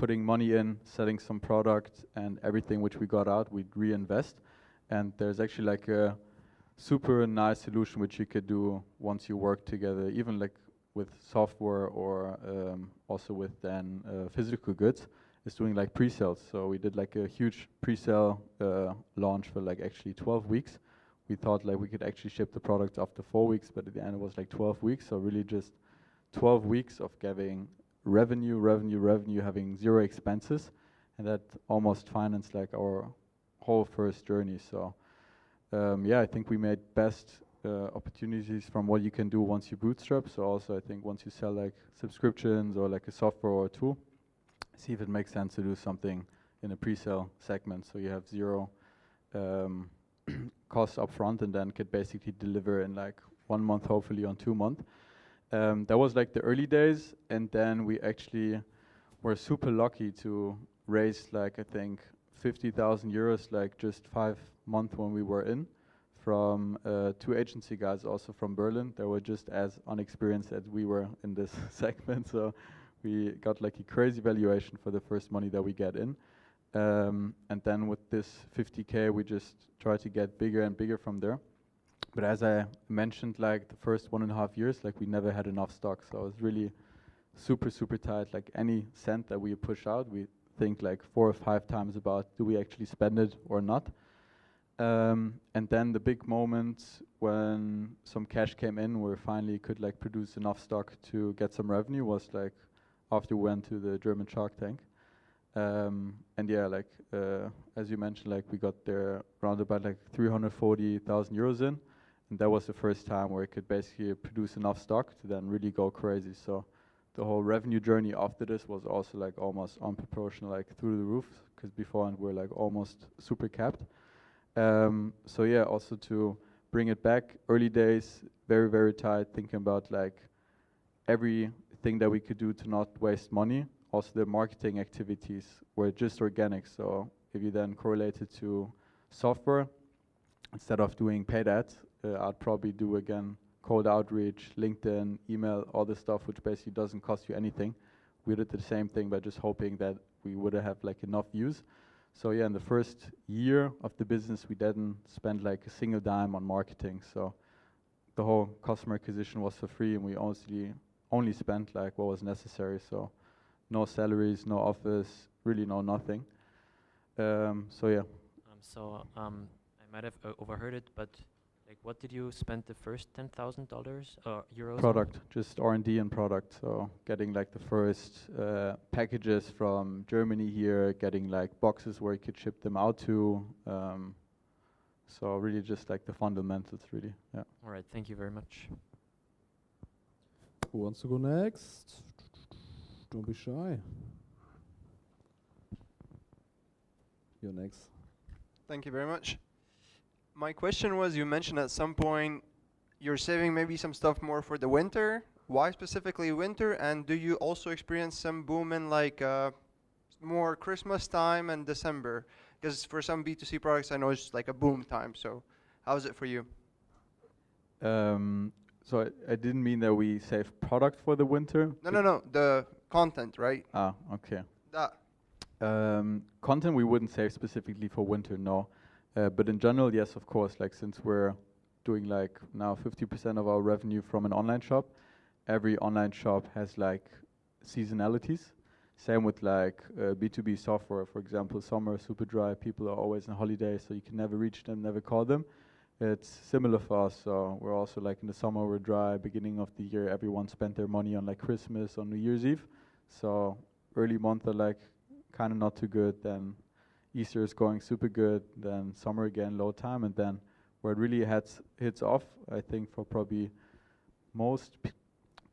putting money in, selling some product, and everything which we got out, we'd reinvest. And there's actually like a super nice solution which you could do once you work together, even like with software or also with then physical goods, is doing like pre-sales. So we did like a huge pre-sale launch for like actually 12 weeks. We thought like we could actually ship the product after 4 weeks, but at the end it was like 12 weeks. So really just 12 weeks of getting revenue, having zero expenses, and that almost financed like our whole first journey. So yeah, I think we made best opportunities from what you can do once you bootstrap. So also I think once you sell like subscriptions or like a software or a tool, see if it makes sense to do something in a pre-sale segment, so you have zero costs up front and then could basically deliver in like 1 month, hopefully on 2 months. That was like the early days, and then we actually were super lucky to raise like I think 50,000 euros like just 5 months when we were in, from 2 agency guys also from Berlin. They were just as unexperienced as we were in this segment, so we got like a crazy valuation for the first money that we get in. And then with this 50K, we just try to get bigger and bigger from there. But as I mentioned, like the first 1.5 years, like we never had enough stock. So it was really super tight. Like any cent that we push out, we think like 4 or 5 times about, do we actually spend it or not? And then the big moment when some cash came in, where finally could like produce enough stock to get some revenue, was like after we went to the German Shark Tank. And yeah, like as you mentioned, like we got there around about like 340,000 euros in, and that was the first time where it could basically produce enough stock to then really go crazy. So the whole revenue journey after this was also like almost unproportional, like through the roof, because beforehand we're like almost super capped. So yeah, also to bring it back, early days, very tight, thinking about like everything that we could do to not waste money. Also the marketing activities were just organic. So if you then correlate it to software, instead of doing paid ads, I'd probably do again cold outreach, LinkedIn, email, all this stuff, which basically doesn't cost you anything. We did the same thing by just hoping that we would have like enough views. So yeah, in the first year of the business, we didn't spend like a single dime on marketing. So the whole customer acquisition was for free, and we only spent like what was necessary. So no salaries, no office, really no nothing. So yeah. I might have overheard it, but like, what did you spend the first $10,000 euros? Product, just R&D and product. So getting like the first packages from Germany here, getting like boxes where you could ship them out to. So really just like the fundamentals, really. Yeah. All right, thank you very much. Who wants to go next? Don't be shy. You're next. Thank you very much. My question was, you mentioned at some point you're saving maybe some stuff more for the winter. Why specifically winter? And do you also experience some boom in like more Christmas time and December? Because for some B2C products, I know it's like a boom time. So how is it for you? So I didn't mean that we save product for the winter. No. The content, right? Ah, okay. That. Content we wouldn't save specifically for winter, no. But in general, yes, of course, like since we're doing like now 50% of our revenue from an online shop, every online shop has like seasonalities. Same with like B2B software, for example, summer, super dry, people are always on holiday, so you can never reach them, never call them. It's similar for us, so we're also like in the summer we're dry, beginning of the year everyone spent their money on like Christmas, on New Year's Eve. So early month are like kind of not too good, then Easter is going super good, then summer again, low time, and then where it really hits off, I think for probably most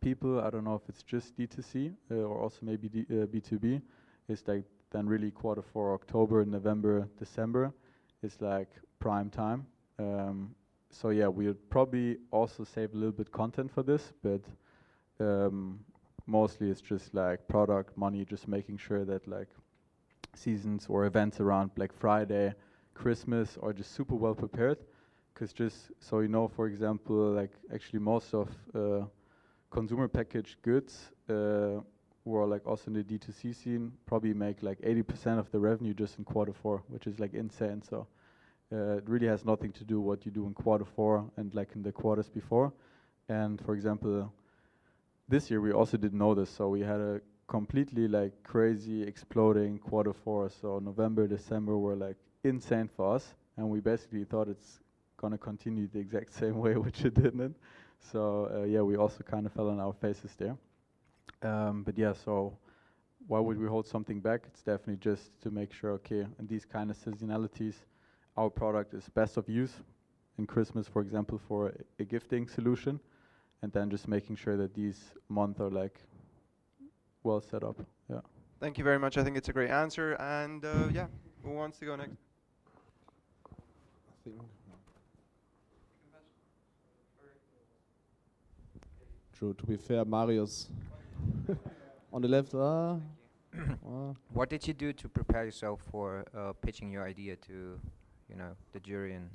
people, I don't know if it's just D2C or also maybe B2B, is like then really Q4, October, November, December is like prime time. So yeah, we'll probably also save a little bit content for this, but mostly it's just like product, money, just making sure that like seasons or events around Black Friday, Christmas are just super well prepared. Because just so you know, for example, like actually most of consumer packaged goods who are like also in the D2C scene probably make like 80% of the revenue just in quarter four, which is like insane. So it really has nothing to do what you do in quarter four and like in the quarters before. And for example, this year we also didn't know this, so we had a completely like crazy exploding quarter four. So November, December were like insane for us, and we basically thought it's gonna continue the exact same way, which it didn't. So yeah, we also kind of fell on our faces there. But yeah, so why would we hold something back? It's definitely just to make sure, okay, in these kind of seasonalities, our product is best of use. In Christmas, for example, for a gifting solution, and then just making sure that these months are like well set up. Yeah. Thank you very much. I think it's a great answer. And yeah, who wants to go next? I think. True. To be fair, Marius on the left. What did you do to prepare yourself for pitching your idea to, the jury in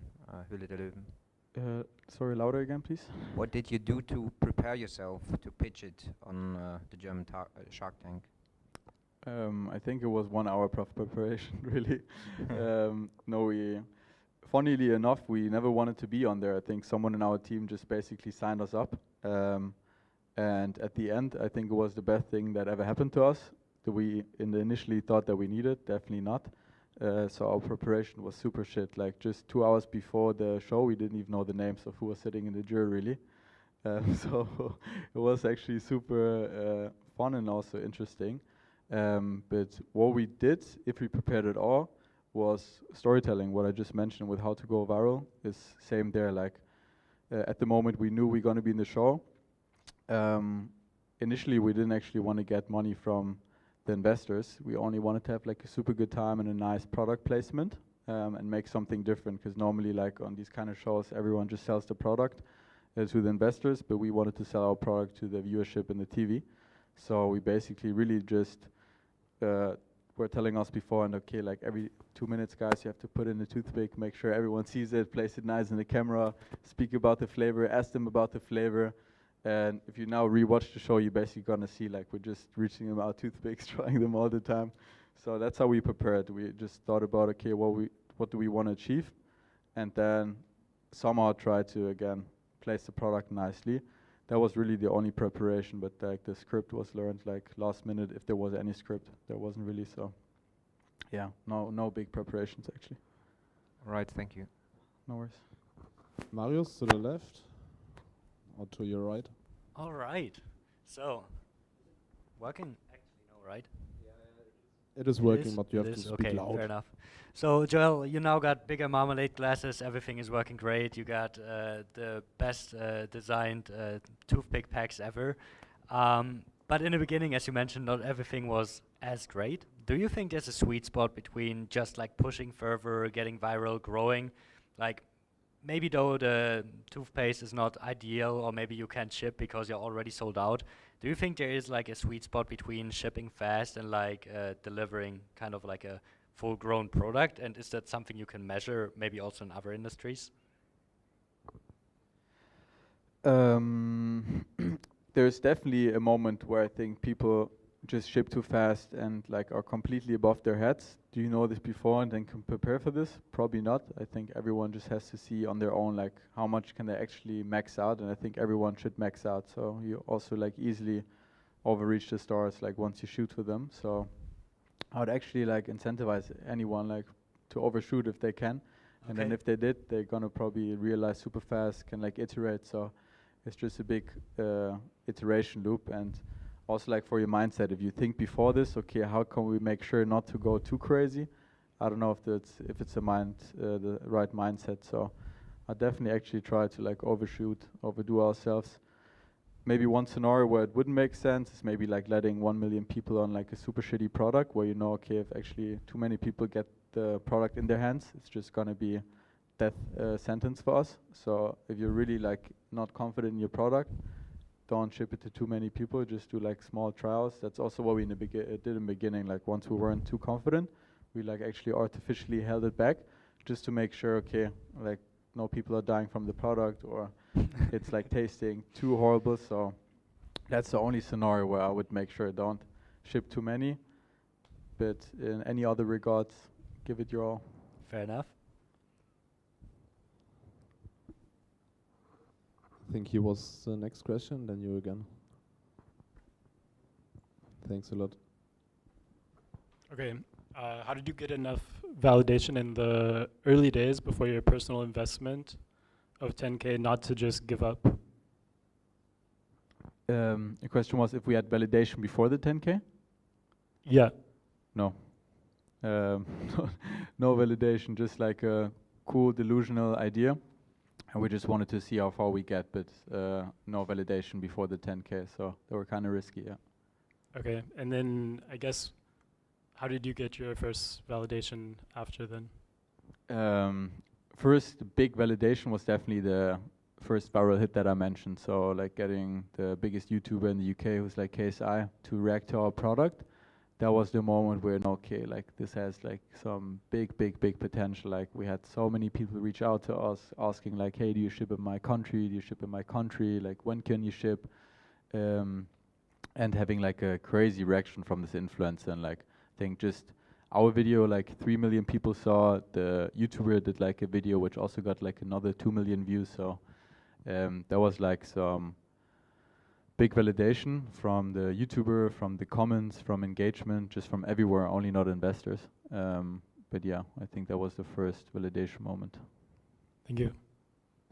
Hülle der Löwen? Sorry, louder again, please. What did you do to prepare yourself to pitch it on the German Shark Tank? I think it was 1 hour preparation, really. No, funnily enough, we never wanted to be on there. I think someone in our team just basically signed us up. And at the end, I think it was the best thing that ever happened to us. That we initially thought that we needed, definitely not. So our preparation was super shit. Like just 2 hours before the show, we didn't even know the names of who was sitting in the jury, really. So it was actually super fun and also interesting. But what we did, if we prepared at all, was storytelling. What I just mentioned with how to go viral is same there. Like at the moment, we knew we were going to be in the show. Initially, we didn't actually want to get money from the investors. We only wanted to have like a super good time and a nice product placement and make something different. Because normally, like on these kind of shows, everyone just sells the product to the investors, but we wanted to sell our product to the viewership in the TV. So we basically really just were telling us before, and okay, like every 2 minutes, guys, you have to put in a toothpick, make sure everyone sees it, place it nice in the camera, speak about the flavor, ask them about the flavor. And if you now rewatch the show, you're basically gonna see like we're just reaching them out toothpicks, trying them all the time. So that's how we prepared. We just thought about, okay, what do we want to achieve, and then somehow try to again place the product nicely. That was really the only preparation, but like the script was learned like last minute, if there was any script. There wasn't really, so yeah, no big preparations actually. All right, thank you. No worries. Marius to the left or to your right? All right. So, working actually, no, right? It is working, but you have to speak okay, loud. fair enough. So, Joel, you now got bigger marmalade glasses. Everything is working great. You got the best designed toothpick packs ever. But in the beginning, as you mentioned, not everything was as great. Do you think there's a sweet spot between just like pushing further, getting viral, growing? Like, maybe though the toothpaste is not ideal, or maybe you can't ship because you're already sold out. Do you think there is like a sweet spot between shipping fast and like delivering kind of like a full-grown product? And is that something you can measure maybe also in other industries? There's definitely a moment where I think people just ship too fast and like are completely above their heads. Do you know this before and then can prepare for this? Probably not. I think everyone just has to see on their own like how much can they actually max out, and I think everyone should max out. So you also like easily overreach the stars like once you shoot for them. So I would actually like incentivize anyone like to overshoot if they can. Okay. And then if they did, they're gonna probably realize super fast, can like iterate. So it's just a big iteration loop. And also like for your mindset, if you think before this, okay, how can we make sure not to go too crazy? I don't know if it's the right mindset. So I definitely actually try to like overdo ourselves. Maybe one scenario where it wouldn't make sense is maybe like letting 1 million people on like a super shitty product, where you know, okay, if actually too many people get the product in their hands, it's just gonna be death sentence for us. So if you're really like not confident in your product, don't ship it to too many people. Just do like small trials. That's also what we did in the beginning. Like once we weren't too confident, we like actually artificially held it back, just to make sure, okay, like no people are dying from the product or it's like tasting too horrible. So that's the only scenario where I would make sure don't ship too many. But in any other regards, give it your all. Fair enough. I think he was the next question, then you again. Thanks a lot. Okay, how did you get enough validation in the early days before your personal investment of 10K not to just give up? The question was if we had validation before the 10K? Yeah. No. No validation, just like a cool delusional idea. And we just wanted to see how far we get, but no validation before the 10K, so they were kind of risky, yeah. Okay, and then I guess, how did you get your first validation after then? First big validation was definitely the first viral hit that I mentioned. So like getting the biggest YouTuber in the UK, who's like KSI, to react to our product. That was the moment where, okay, like this has like some big potential. Like we had so many people reach out to us asking like, hey, do you ship in my country? Do you ship in my country? Like when can you ship? And having like a crazy reaction from this influencer, and like I think just our video, like 3 million people saw. The YouTuber did like a video which also got like another 2 million views. So that was like some big validation from the YouTuber, from the comments, from engagement, just from everywhere, only not investors. But yeah, I think that was the first validation moment. Thank you.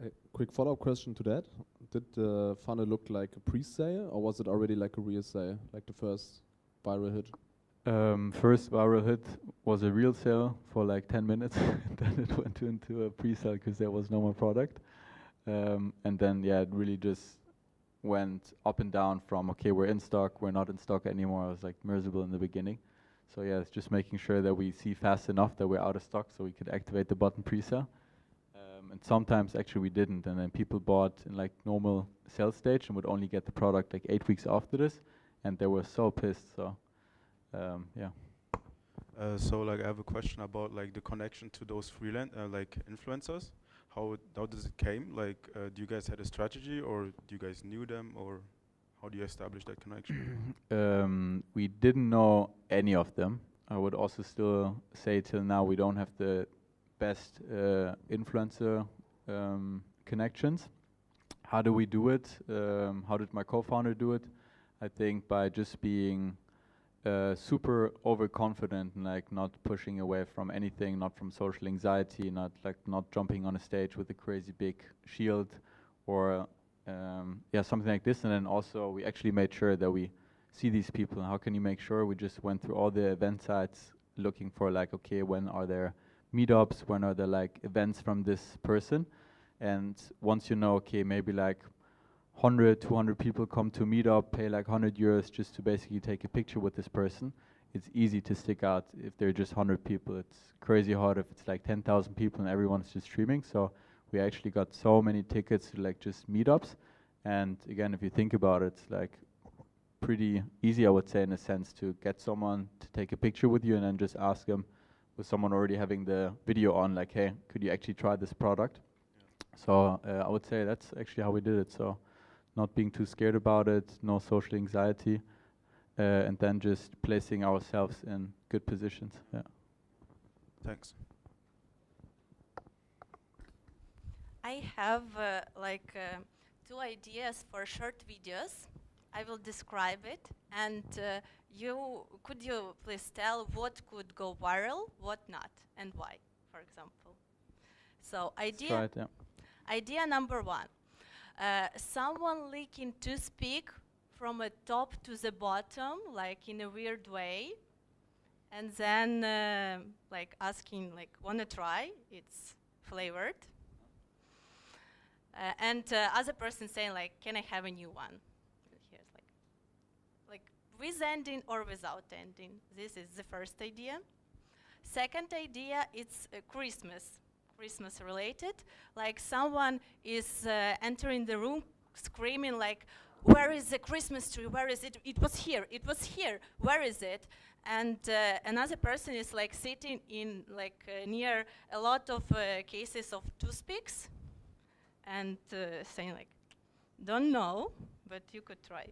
A quick follow-up question to that. Did the funnel look like a pre-sale, or was it already like a real sale, like the first viral hit? First viral hit was a real sale for like 10 minutes. Then it went into a pre-sale because there was no more product. And then, yeah, it really just went up and down from, okay, we're in stock, we're not in stock anymore. I was like miserable in the beginning. So yeah, it's just making sure that we see fast enough that we're out of stock so we could activate the button pre-sale. And sometimes actually we didn't, and then people bought in like normal sales stage and would only get the product like 8 weeks after this, and they were so pissed. So yeah. So like I have a question about like the connection to those freelance like influencers. How does it came? Like do you guys had a strategy, or do you guys knew them, or how do you establish that connection? We didn't know any of them. I would also still say till now we don't have the best influencer connections. How do we do it? How did my co-founder do it? I think by just being super overconfident and like not pushing away from anything, not from social anxiety, not jumping on a stage with a crazy big shield or yeah, something like this. And then also we actually made sure that we see these people. How can you make sure? We just went through all the event sites looking for like, okay, when are there meetups, when are there like events from this person? And once you know, okay, maybe like 100, 200 people come to meet up, pay like 100 euros just to basically take a picture with this person, it's easy to stick out if they're just 100 people. It's crazy hard if it's like 10,000 people and everyone's just streaming. So we actually got so many tickets to like just meetups. And again, if you think about it, it's like pretty easy, I would say, in a sense, to get someone to take a picture with you and then just ask them, with someone already having the video on, like, hey, could you actually try this product? Yeah. So I would say that's actually how we did it. So not being too scared about it, no social anxiety, and then just placing ourselves in good positions. Yeah. Thanks. I have two ideas for short videos. I will describe it, and could you please tell what could go viral, what not, and why, for example. So idea number one. Someone licking toothpick from a top to the bottom, like in a weird way, and then like asking, like, wanna try? It's flavored. And other person saying, like, can I have a new one? And here's like with ending or without ending. This is the first idea. Second idea, it's Christmas related. Like someone is entering the room screaming like, where is the Christmas tree? Where is it? It was here. Where is it? And another person is like sitting in like near a lot of cases of toothpicks and saying like, don't know, but you could try.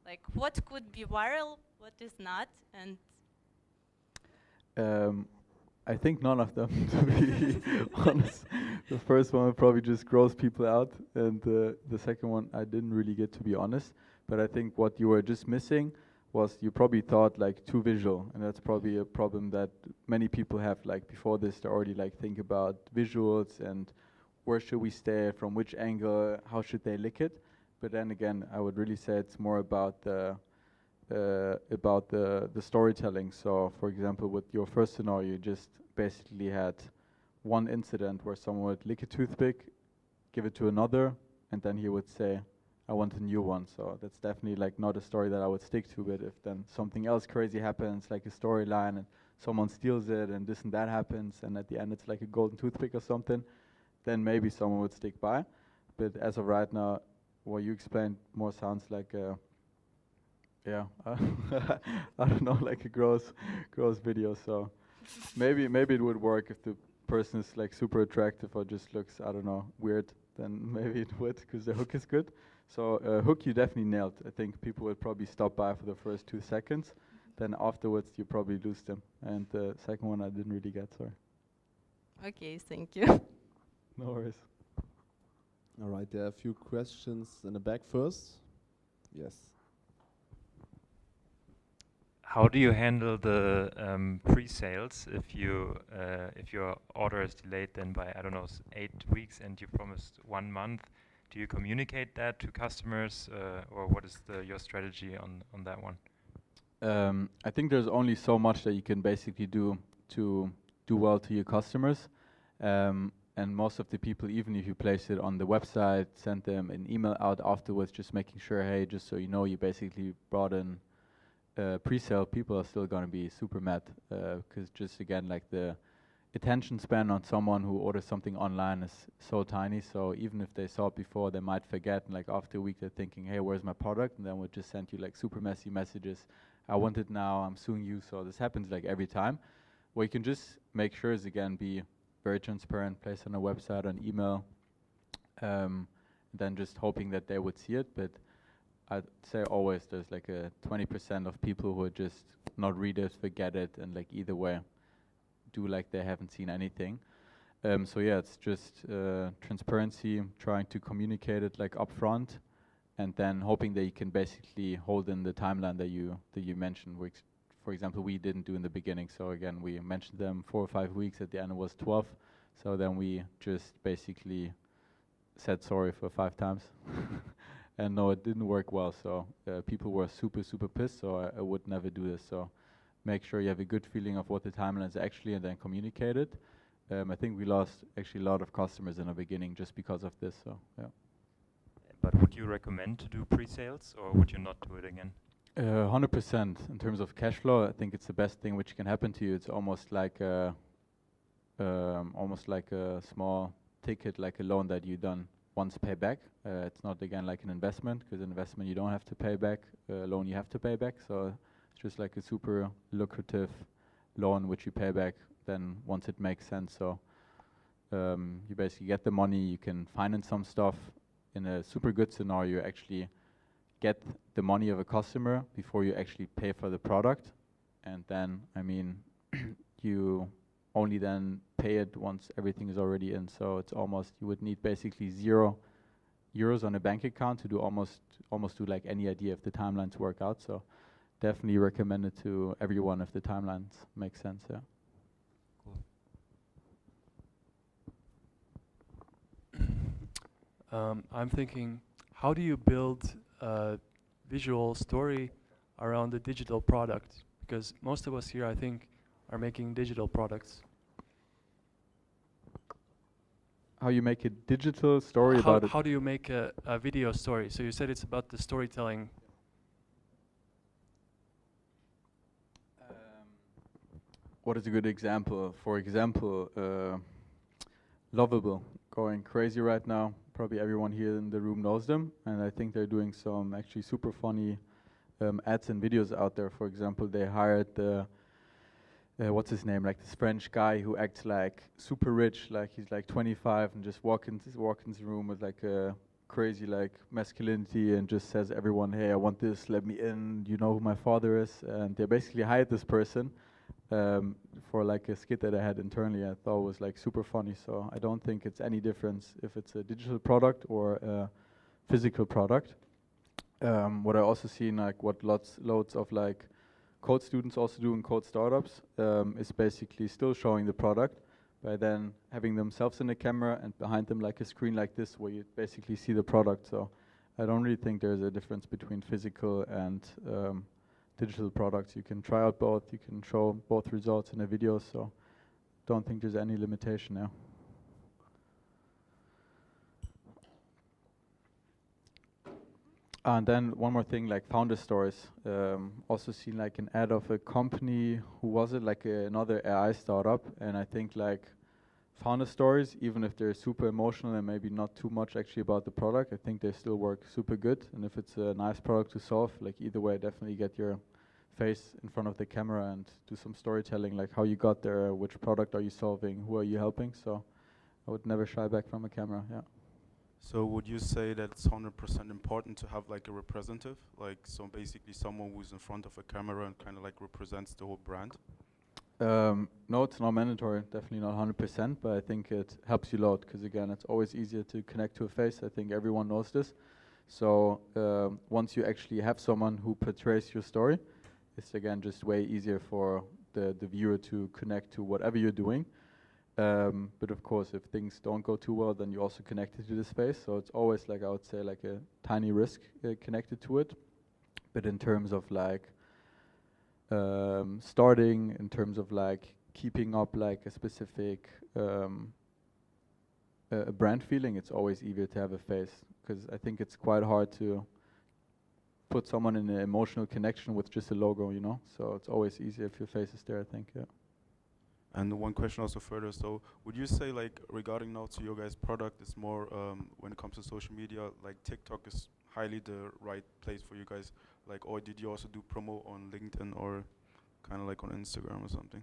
Like what could be viral, what is not, and I think none of them, to be honest. The first one probably just gross people out, and the second one I didn't really get, to be honest. But I think what you were just missing was you probably thought like too visual, and that's probably a problem that many people have. Like before this, they already like think about visuals and where should we stay, from which angle, how should they lick it. But then again, I would really say it's more about the storytelling. So, for example, with your first scenario, you just basically had one incident where someone would lick a toothpick, give it to another, and then he would say, I want a new one. So that's definitely like not a story that I would stick to. But if then something else crazy happens, like a storyline, and someone steals it, and this and that happens, and at the end it's like a golden toothpick or something, then maybe someone would stick by. But as of right now, what you explained more sounds like yeah, I don't know, like a gross video. So maybe it would work if the person is like super attractive or just looks, I don't know, weird. Then maybe it would, because the hook is good. So hook you definitely nailed. I think people would probably stop by for the first 2 seconds. Then afterwards you probably lose them. And the second one I didn't really get. Sorry. okay, thank you. No worries. All right, there are a few questions in the back first. Yes. How do you handle the pre-sales if your order is delayed then by, I don't know, 8 weeks and you promised 1 month? Do you communicate that to customers, or what is your strategy on that one? I think there's only so much that you can basically do to do well to your customers. And most of the people, even if you place it on the website, send them an email out afterwards, just making sure, hey, just so you know, you basically brought in pre-sale, people are still going to be super mad, because just again, like the attention span on someone who orders something online is so tiny. So even if they saw it before, they might forget, and like after a week they're thinking, hey, where's my product? And then we'll just send you like super messy messages. I want it now, I'm suing you. So this happens like every time. What you can just make sure is, again, be very transparent, place on a website, on email, then just hoping that they would see it. But I'd say always there's like a 20% of people who would just not read it, forget it, and like either way do like they haven't seen anything. So yeah, it's just transparency, trying to communicate it like upfront, and then hoping that you can basically hold in the timeline that you mentioned, which, for example, we didn't do in the beginning. So again, we mentioned them 4 or 5 weeks. At the end, it was 12. So then we just basically said sorry for 5 times. And no, it didn't work well. So people were super, super pissed. So I would never do this. So make sure you have a good feeling of what the timeline is actually, and then communicate it. I think we lost actually a lot of customers in the beginning just because of this. So yeah. But would you recommend to do pre-sales, or would you not do it again? 100% in terms of cash flow. I think it's the best thing which can happen to you. It's almost like a small ticket, like a loan that you done once pay back. It's not again like an investment, because investment you don't have to pay back. Loan you have to pay back. So it's just like a super lucrative loan which you pay back then once it makes sense. So you basically get the money. You can finance some stuff. In a super good scenario, actually get the money of a customer before you actually pay for the product, and then I mean you only then pay it once everything is already in. So it's almost, you would need basically €0 on a bank account to do almost do like any idea if the timelines work out. So definitely recommend it to everyone if the timelines make sense. Yeah. I'm thinking, how do you build a visual story around the digital product? Because most of us here, I think, are making digital products. How you make a digital story about it? How do you make a video story? So you said it's about the storytelling. What is a good example? For example, Lovable, going crazy right now. Probably everyone here in the room knows them, and I think they're doing some actually super funny ads and videos out there. For example, they hired the what's his name, like this French guy who acts like super rich, like he's like 25 and just walk into the room with like a crazy like masculinity and just says everyone, hey, I want this, let me in, you know who my father is, and they basically hired this person for like a skit that I had internally. I thought was like super funny. So I don't think it's any difference if it's a digital product or a physical product. What I also see in like what loads of like code students also do in code startups is basically still showing the product by then having themselves in the camera and behind them like a screen like this where you basically see the product. So I don't really think there's a difference between physical and digital products. You can try out both, you can show both results in a video, so don't think there's any limitation there. And then one more thing, like founder stories. Also seen like an ad of a company, who was it, like another AI startup, and I think like founder stories, even if they're super emotional and maybe not too much actually about the product, I think they still work super good. And if it's a nice product to solve, like either way, definitely get your face in front of the camera and do some storytelling, like how you got there, which product are you solving, who are you helping. So I would never shy back from a camera, yeah. So would you say that it's 100% important to have like a representative, like so basically someone who's in front of a camera and kind of like represents the whole brand? No, it's not mandatory, definitely not 100%, but I think it helps you a lot because again, it's always easier to connect to a face. I think everyone knows this. So once you actually have someone who portrays your story, it's again just way easier for the viewer to connect to whatever you're doing. But of course, if things don't go too well, then you're also connected to the space. So it's always like, I would say, like a tiny risk connected to it. But in terms of like starting, in terms of like keeping up like a specific a brand feeling, it's always easier to have a face, because I think it's quite hard to put someone in an emotional connection with just a logo, you know? So it's always easier if your face is there, I think, yeah. And one question also further, so would you say like regarding now to your guys' product, it's more when it comes to social media, like TikTok is highly the right place for you guys, like, or did you also do promo on LinkedIn or kind of like on Instagram or something?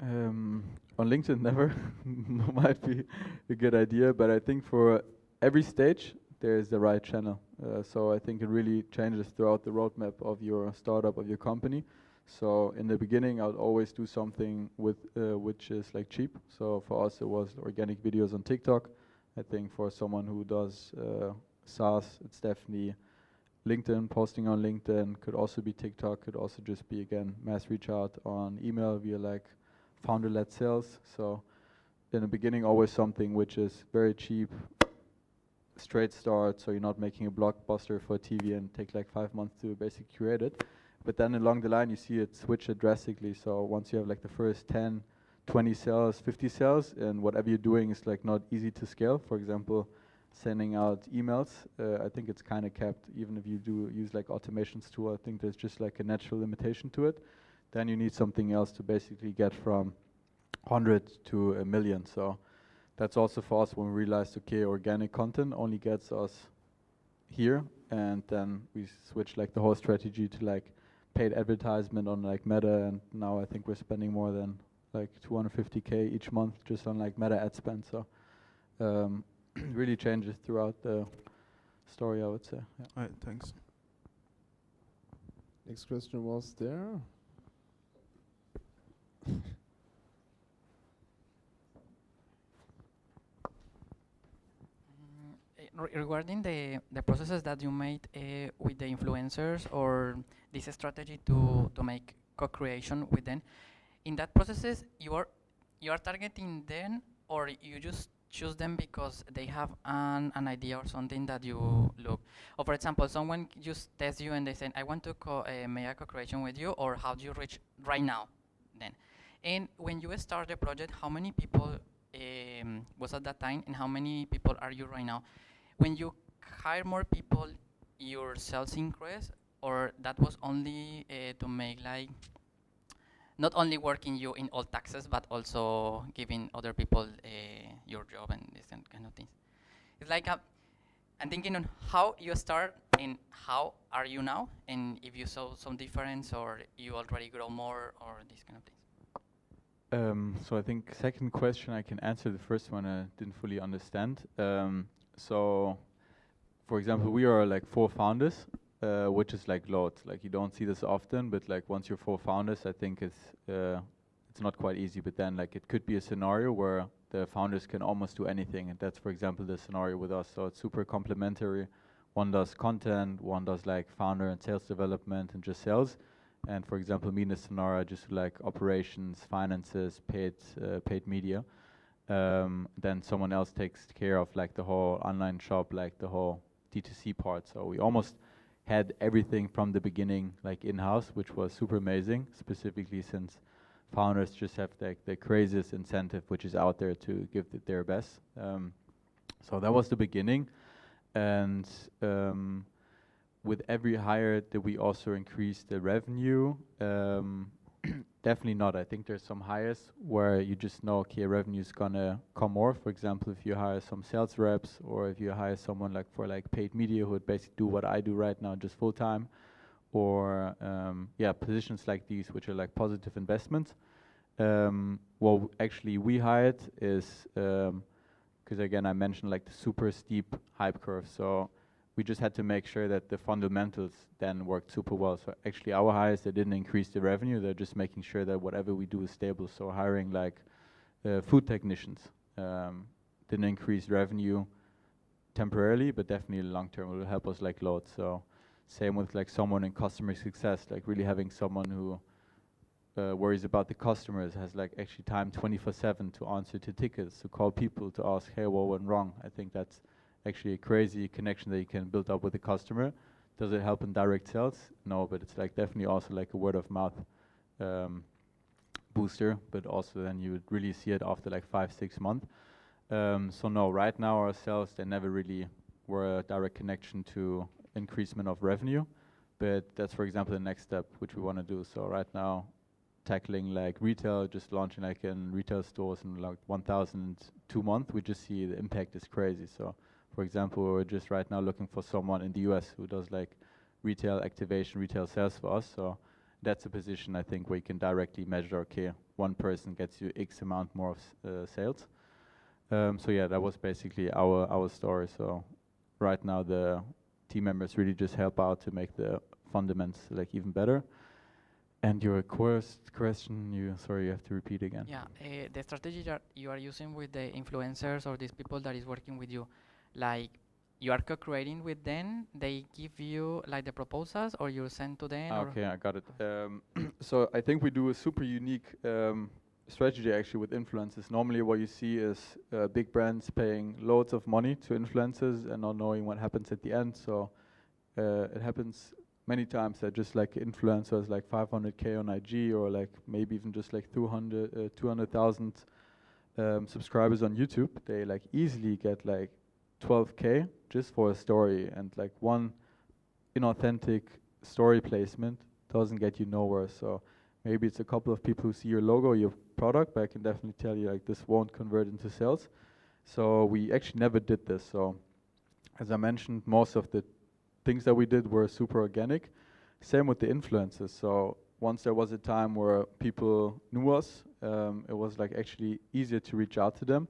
On LinkedIn, never. Might be a good idea, but I think for every stage there is the right channel. So I think it really changes throughout the roadmap of your startup, of your company. So in the beginning, I would always do something with which is like cheap. So for us, it was organic videos on TikTok. I think for someone who does SaaS, it's definitely LinkedIn. Posting on LinkedIn could also be TikTok. Could also just be again mass reach out on email via like founder-led sales. So in the beginning, always something which is very cheap, straight start. So you're not making a blockbuster for TV and take like 5 months to basically create it. But then along the line, you see it switch it drastically. So once you have like the first 10, 20 sales, 50 sales, and whatever you're doing is like not easy to scale. For example, sending out emails, I think it's kind of capped. Even if you do use like automations tool, I think there's just like a natural limitation to it. Then you need something else to basically get from 100 to 1 million. So that's also for us when we realized, okay, organic content only gets us here, and then we switch like the whole strategy to like paid advertisement on like Meta, and now I think we're spending more than like 250K each month just on like Meta ad spend. So really changes throughout the story, I would say. Yeah. All right, thanks. Next question was there. Regarding the processes that you made with the influencers or this strategy to make co-creation with them, in that processes you are targeting them, or you just choose them because they have an idea or something that you look, or for example someone just tests you and they say I want to make a co-creation with you, or how do you reach right now then? And when you start the project, how many people was at that time and how many people are you right now? When you hire more people, your sales increase, or that was only to make like not only working you in all taxes, but also giving other people your job and this kind of things. It's like I'm thinking on how you start and how are you now, and if you saw some difference or you already grow more or these kind of things. So I think second question I can answer. The first one I didn't fully understand. So for example, we are like 4 founders, which is like loads. Like you don't see this often, but like once you're 4 founders, I think it's not quite easy. But then like it could be a scenario where the founders can almost do anything, and that's for example the scenario with us. So it's super complementary. One does content, one does like founder and sales development and just sales. And for example, me in this scenario, I just do, like operations, finances, paid media. Then someone else takes care of like the whole online shop, like the whole D2C part. So we almost had everything from the beginning like in-house, which was super amazing, specifically since founders just have like the craziest incentive which is out there to give their best. So that was the beginning. And with every hire, did we also increase the revenue? Definitely not. I think there's some hires where you just know, okay, revenue is gonna come more. For example, if you hire some sales reps, or if you hire someone like for like paid media who would basically do what I do right now, just full time, or yeah, positions like these, which are like positive investments. What actually we hired is, because again, I mentioned like the super steep hype curve. So we just had to make sure that the fundamentals then worked super well. So actually our hires, they didn't increase the revenue. They're just making sure that whatever we do is stable. So hiring like food technicians didn't increase revenue temporarily, but definitely long term will help us like loads. So same with like someone in customer success, like really having someone who worries about the customers, has like actually time 24/7 to answer to tickets, to call people, to ask, hey, what went wrong? I think that's actually a crazy connection that you can build up with the customer. Does it help in direct sales? No, but it's like definitely also like a word of mouth booster, but also then you would really see it after like 5-6 months. So no, right now our sales, they never really were a direct connection to increasement of revenue, but that's for example the next step which we want to do. So right now tackling like retail, just launching like in retail stores in like 1,002 months, we just see the impact is crazy. So for example, we're just right now looking for someone in the US who does like retail activation, retail sales for us. So that's a position I think where you can directly measure, okay, one person gets you X amount more of sales. So yeah, that was basically our story. So right now the team members really just help out to make the fundamentals like even better. And your question, sorry, you have to repeat again. Yeah, the strategy that you are using with the influencers or these people that is working with you, like you are co-creating with them, they give you like the proposals or you send to them? Okay, I got it. So I think we do a super unique strategy actually with influencers. Normally what you see is big brands paying loads of money to influencers and not knowing what happens at the end. So it happens many times that just like influencers like 500K on IG, or like maybe even just like 200,000 subscribers on YouTube, they like easily get like 12K just for a story, and like one inauthentic story placement doesn't get you nowhere. So maybe it's a couple of people who see your logo, your product, but I can definitely tell you like this won't convert into sales. So we actually never did this. So as I mentioned, most of the things that we did were super organic. Same with the influencers. So once there was a time where people knew us, it was like actually easier to reach out to them.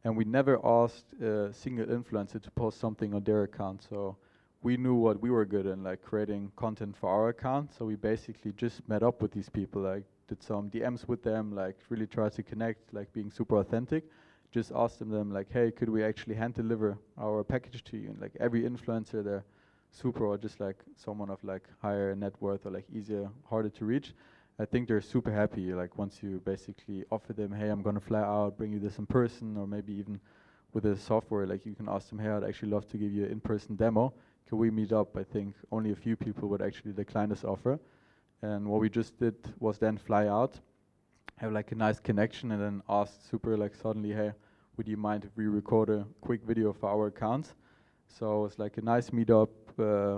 And we never asked a single influencer to post something on their account. So we knew what we were good in, like creating content for our account. So we basically just met up with these people, like did some DMs with them, like really tried to connect, like being super authentic. Just asked them like, hey, could we actually hand deliver our package to you? And like every influencer there, super, or just like someone of like higher net worth or like easier, harder to reach, I think they're super happy. Like once you basically offer them, hey, I'm gonna fly out, bring you this in person, or maybe even with the software, like you can ask them, hey, I'd actually love to give you an in-person demo. Can we meet up? I think only a few people would actually decline this offer. And what we just did was then fly out, have like a nice connection, and then ask super like suddenly, hey, would you mind if we record a quick video for our accounts? So it's like a nice meetup,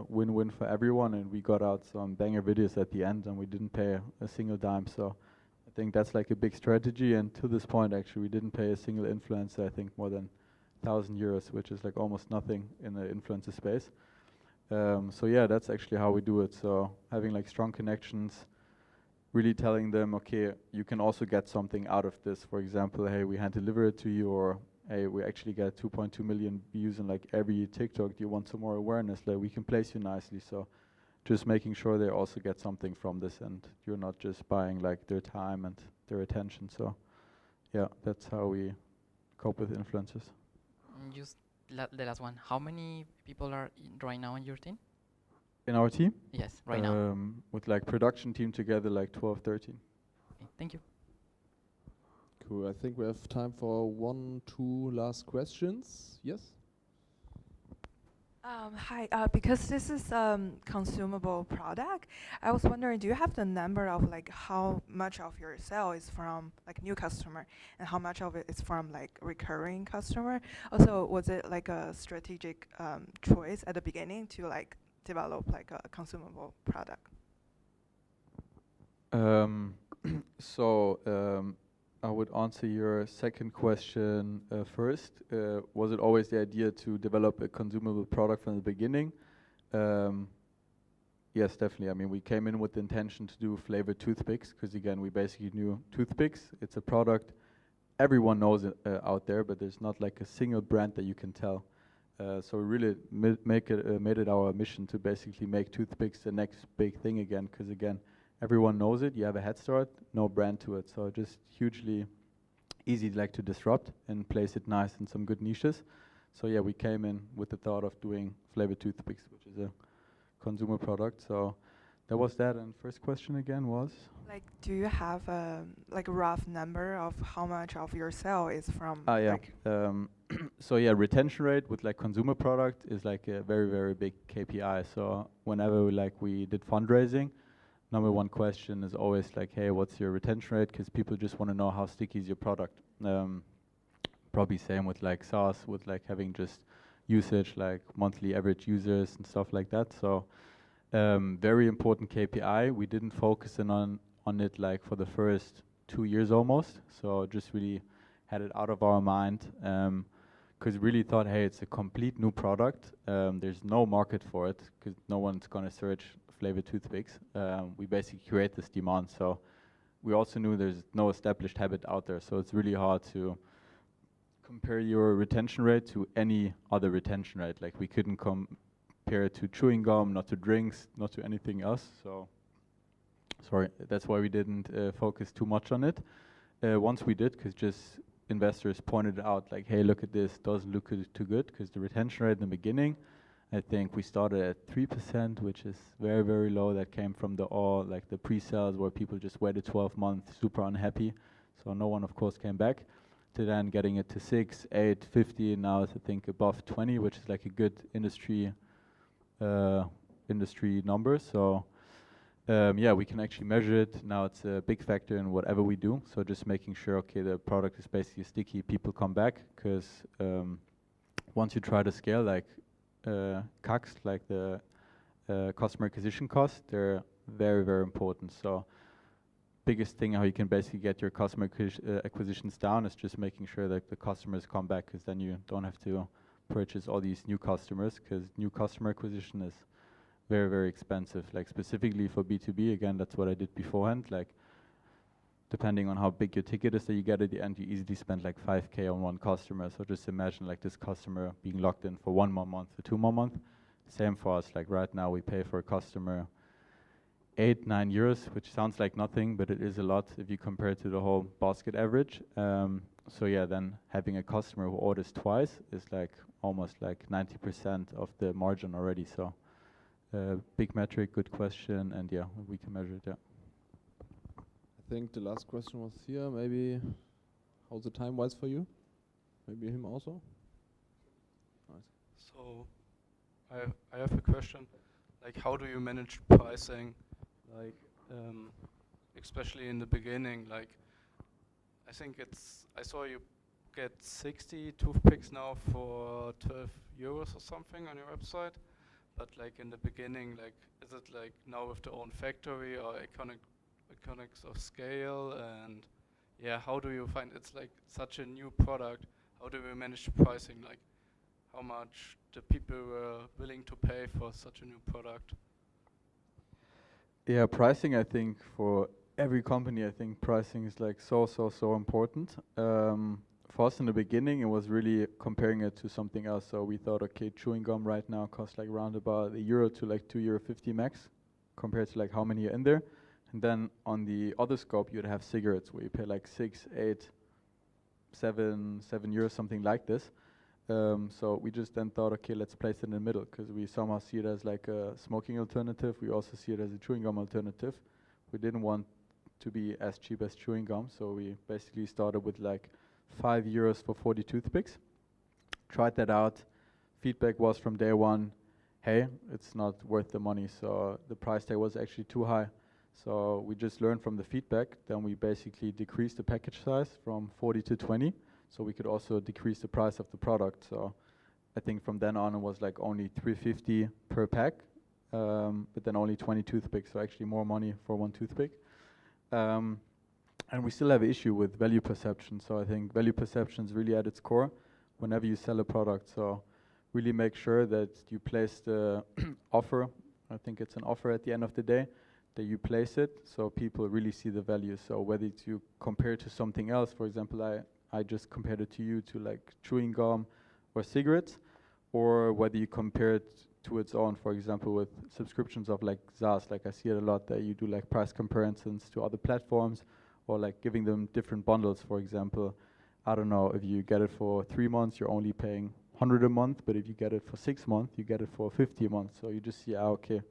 win-win for everyone, and we got out some banger videos at the end, and we didn't pay a single dime. So I think that's like a big strategy, and to this point actually we didn't pay a single influencer, I think more than 1,000 euros, which is like almost nothing in the influencer space. So yeah, that's actually how we do it. So having like strong connections, really telling them, okay, you can also get something out of this. For example, hey, we hand deliver it to you, or hey, we actually get 2.2 million views on like every TikTok. Do you want some more awareness? Like we can place you nicely. So just making sure they also get something from this, and you're not just buying like their time and their attention. So yeah, that's how we cope with influencers. Just the last one. How many people are right now in your team? In our team? Yes, right now. With like production team together, like 12, 13. Okay, thank you. Cool. I think we have time for 1, 2 last questions. Yes? Hi, because this is consumable product, I was wondering, do you have the number of like how much of your sale is from like new customer and how much of it is from like recurring customer? Also, was it like a strategic choice at the beginning to like develop like a consumable product? I would answer your second question first. Was it always the idea to develop a consumable product from the beginning? Yes, definitely. I mean, we came in with the intention to do flavored toothpicks because, again, we basically knew toothpicks. It's a product everyone knows it out there, but there's not like a single brand that you can tell. So we really made it our mission to basically make toothpicks the next big thing again because, again, everyone knows it. You have a head start, no brand to it. So just hugely easy like to disrupt and place it nice in some good niches. So yeah, we came in with the thought of doing flavored toothpicks, which is a consumer product. So that was that. And first question again was? Like, do you have like a rough number of how much of your sale is from? Yeah. Like So yeah, retention rate with like consumer product is like a very, very big KPI. So whenever we did fundraising, number one question is always like, hey, what's your retention rate? Because people just want to know how sticky is your product. Probably same with like SaaS, with like having just usage, like monthly average users and stuff like that. So very important KPI. We didn't focus on it like for the first 2 years almost. So just really had it out of our mind. Because really thought, hey, it's a complete new product. There's no market for it because no one's gonna search flavored toothpicks. We basically create this demand. So we also knew there's no established habit out there. So it's really hard to compare your retention rate to any other retention rate. Like we couldn't compare it to chewing gum, not to drinks, not to anything else. So sorry, that's why we didn't focus too much on it. Once we did, because just investors pointed out like, hey, look at this, doesn't look too good, because the retention rate in the beginning, I think we started at 3%, which is very, very low. That came from the pre-sales where people just waited 12 months, super unhappy. So no one, of course, came back. To then getting it to 6, 8, 50, and now it's I think above 20, which is like a good industry number. So yeah, we can actually measure it. Now it's a big factor in whatever we do. So just making sure, okay, the product is basically sticky, people come back, because once you try to scale, like CACs, like the customer acquisition costs, they're very, very important. So biggest thing how you can basically get your customer acquisitions down is just making sure that the customers come back, because then you don't have to purchase all these new customers, because new customer acquisition is very, very expensive. Like specifically for B2B, again, that's what I did beforehand. Like depending on how big your ticket is that you get at the end, you easily spend like 5K on one customer. So just imagine like this customer being locked in for 1 more month or 2 more months. Same for us. Like right now we pay for a customer 8, 9 euros, which sounds like nothing, but it is a lot if you compare it to the whole basket average. So yeah, then having a customer who orders twice is like almost like 90% of the margin already. So big metric, good question, and yeah, we can measure it. Yeah. I think the last question was here. Maybe how's the time wise for you? Maybe him also. Nice. So I have a question. Like, how do you manage pricing? Like, especially in the beginning. Like, I saw you get 60 toothpicks now for 12 euros or something on your website. But like in the beginning, like, is it like now with the own factory or economics of scale? And yeah, how do you find it's like such a new product? How do we manage pricing? Like, how much the people were willing to pay for such a new product? Yeah, pricing, I think for every company, I think pricing is like so important. for us in the beginning, it was really comparing it to something else. So we thought, okay, chewing gum right now costs like around about €1 to like €2.50 max, compared to like how many are in there. And then on the other scope, you'd have cigarettes where you pay like 6, 8, 7 euros, something like this. So we just then thought, okay, let's place it in the middle, because we somehow see it as like a smoking alternative. We also see it as a chewing gum alternative. We didn't want to be as cheap as chewing gum, so we basically started with like €5 for 40 toothpicks. Tried that out. Feedback was from day one, hey, it's not worth the money. So the price tag was actually too high. So we just learned from the feedback. Then we basically decreased the package size from 40 to 20. So we could also decrease the price of the product. So I think from then on it was like only $3.50 per pack, but then only 20 toothpicks. So actually more money for one toothpick. And we still have an issue with value perception. So I think value perception is really at its core whenever you sell a product. So really make sure that you place the offer. I think it's an offer at the end of the day, that you place it so people really see the value. So whether it's you compare it to something else, for example, I just compared it to you to like chewing gum or cigarettes, or whether you compare it to its own, for example, with subscriptions of like SaaS. Like I see it a lot that you do like price comparisons to other platforms, or like giving them different bundles. For example, I don't know, if you get it for 3 months, you're only paying 100 a month, but if you get it for 6 months, you get it for 50 a month. So you just see, okay,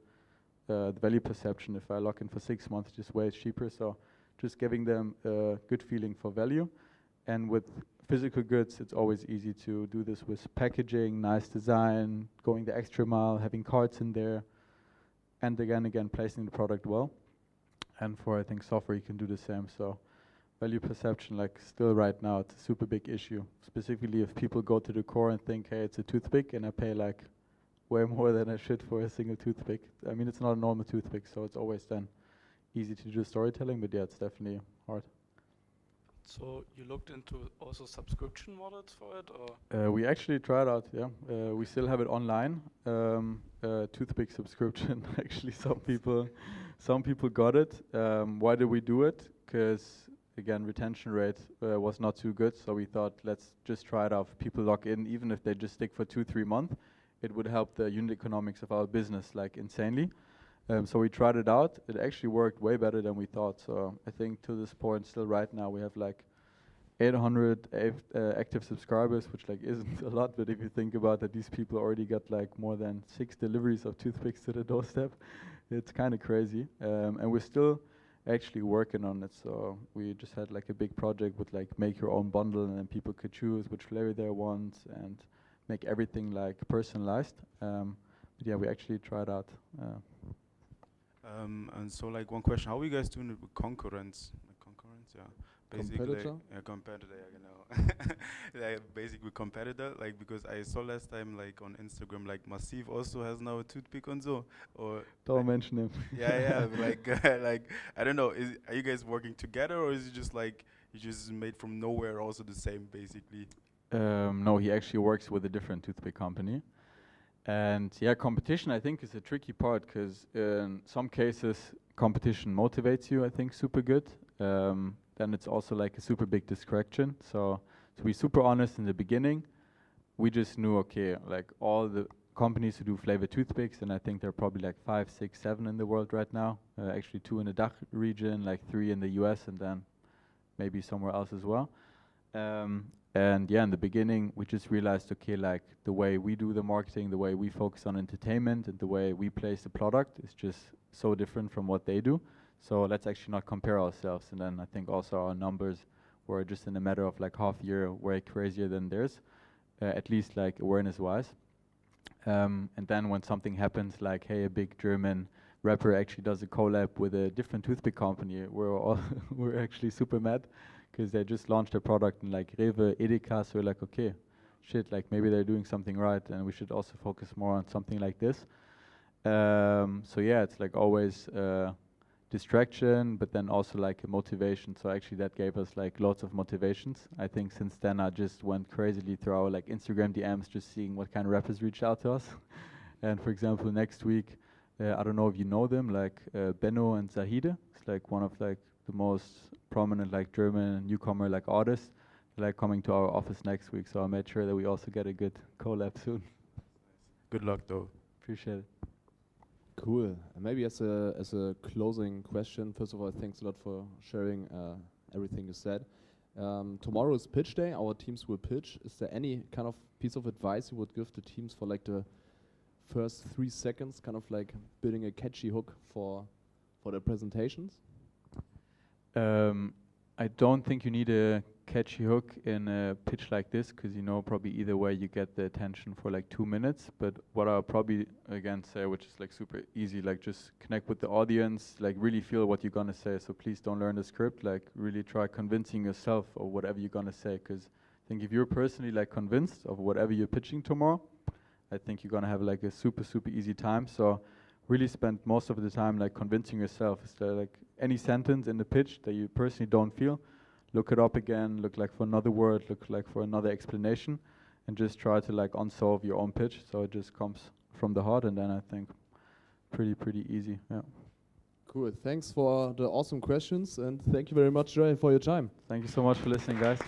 the value perception, if I lock in for 6 months, just way cheaper. So just giving them a good feeling for value. And with physical goods, it's always easy to do this with packaging, nice design, going the extra mile, having cards in there, and again, placing the product well. And for, I think, software, you can do the same. So value perception, like still right now, it's a super big issue. Specifically if people go to the core and think, hey, it's a toothpick, and I pay like way more than I should for a single toothpick. I mean, it's not a normal toothpick, so it's always then easy to do storytelling, but yeah, it's definitely hard. So you looked into also subscription models for it, or? We actually tried out, yeah. We still have it online. Toothpick subscription. Actually, some people got it. Why did we do it? Because again, retention rate was not too good. So we thought, let's just try it out. If people log in, even if they just stick for 2-3 months, it would help the unit economics of our business like insanely. So we tried it out. It actually worked way better than we thought. So I think to this point, still right now, we have like 800 active subscribers, which like isn't a lot, but if you think about that, these people already got like more than 6 deliveries of toothpicks to the doorstep, it's kind of crazy. And we're still actually working on it. So we just had like a big project with like make your own bundle, and then people could choose which flavor they want and make everything like personalized. But yeah, we actually tried out. And so like one question, how are you guys doing it with concurrence? Like concurrence, yeah. Competitor? Yeah, competitor, yeah, genau. Yeah, basically competitor, like because I saw last time like on Instagram, like Massive also has now a toothpick and so, or don't like mention him. yeah, like like I don't know, are you guys working together, or is it just like you just made from nowhere also the same basically? No, he actually works with a different toothpick company. And yeah, competition I think is a tricky part, because in some cases competition motivates you, I think, super good. Then it's also like a super big distraction. So to be super honest, in the beginning, we just knew, okay, like all the companies who do flavored toothpicks, and I think there are probably like 5, 6, 7 in the world right now. Actually 2 in the DACH region, like 3 in the US, and then maybe somewhere else as well. And yeah, in the beginning, we just realized, okay, like the way we do the marketing, the way we focus on entertainment, and the way we place the product is just so different from what they do. So let's actually not compare ourselves. And then I think also our numbers were just in a matter of like half year way crazier than theirs, at least like awareness-wise. And then when something happens, like, hey, a big German rapper actually does a collab with a different toothpick company, we're actually super mad, because they just launched a product in like Rewe, Edeka, so we're like, okay, shit, like maybe they're doing something right, and we should also focus more on something like this. So yeah, it's like always distraction, but then also like a motivation. So actually that gave us like lots of motivations. I think since then I just went crazily through our like Instagram DMs, just seeing what kind of rappers reached out to us. And for example, next week, I don't know if you know them, like Benno and Zahide. It's like one of like the most prominent like German newcomer like artists. like coming to our office next week. So I made sure that we also get a good collab soon. Good luck though. Appreciate it. Cool. And maybe as a closing question, first of all, thanks a lot for sharing everything you said. Tomorrow is pitch day. Our teams will pitch. Is there any kind of piece of advice you would give to teams for like the first 3 seconds, kind of like building a catchy hook for their presentations? I don't think you need a catchy hook in a pitch like this, because you know probably either way you get the attention for like 2 minutes. But what I'll probably again say, which is like super easy, like just connect with the audience, like really feel what you're gonna say. So please don't learn the script, like really try convincing yourself of whatever you're gonna say, because I think if you're personally like convinced of whatever you're pitching tomorrow, I think you're gonna have like a super easy time. So really spend most of the time like convincing yourself. Is there like any sentence in the pitch that you personally don't feel? Look it up again, look like for another word, look like for another explanation, and just try to like unsolve your own pitch. So it just comes from the heart, and then I think pretty easy. Yeah. Cool. Thanks for the awesome questions, and thank you very much, Joel, for your time. Thank you so much for listening, guys.